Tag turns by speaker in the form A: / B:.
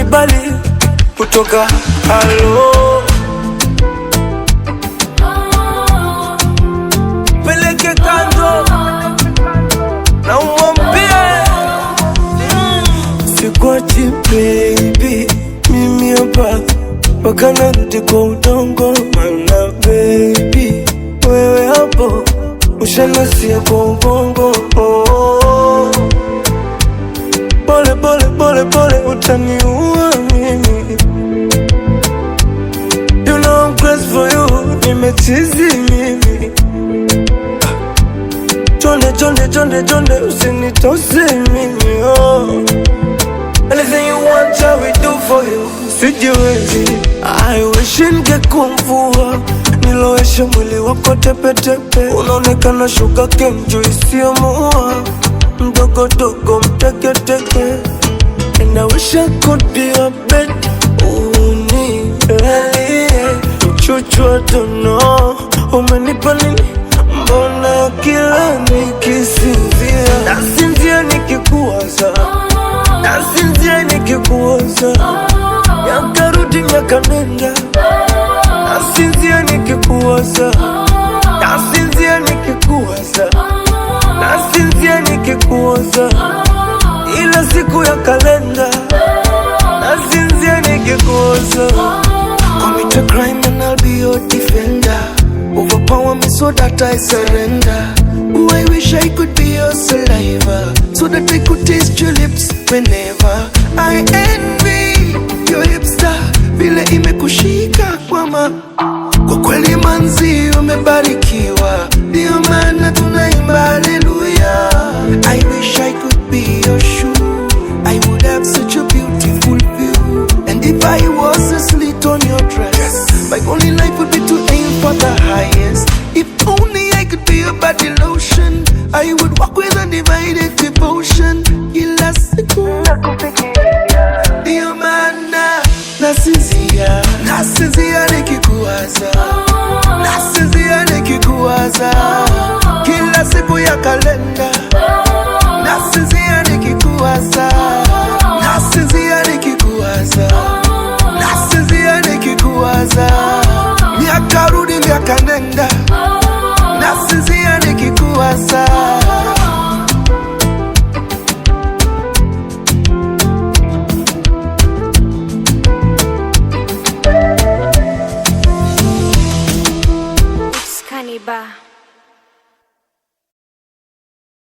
A: kibali kutoka halo. Peleke kando na umwambie sikuachi baby, mimi hapa mpaka narudi kwa udongo. Mana baby, wewe hapo ushanasia kwa ubongo. Pole pole pole pole utaniua mimi. You know I'm crazy for you, nimechizi mimi. Chonde chonde chonde chonde usinitose mimi oh. Anything you want I will do for you. Sijiwezi, I wish ningekuwa mvua niloweshe mwili wako tepe tepe. Unaonekana sugar cane juu isiyomuua, mdogo dogo mteke teke. And I wish I could be a bed unilalie mchuchu I don't know. Umenipa nini? Mbona kila nikisinzia nasinzia nikikuwaza, nasinzia nikikuwaza. Yakarudi miaka nenda, nasinzia nikikuwaza, nasinzia nikikuwaza, nasinzia nikikuwaza. Ila siku ya kalenda, nasinzia nikikuwaza. Commit a crime and I'll be your defender. Overpower me so that I surrender. Oh, I wish I could be your saliva, so that I could taste your lips whenever. I envy your hipster, vile imekushika kwama. Kwa kweli manzi umebarikiwa, ndio maana tunaimba haleluya. I wish I could be your shoe, I would have such a beautiful view. And if I was a slit on your dress, my only life would be to aim for the highest. If only I could be your body lotion, I would walk with undivided devotion. Kila siku ndio maana nasinzia, nasinzia nikikuwaza, nasinzia nikikuwaza.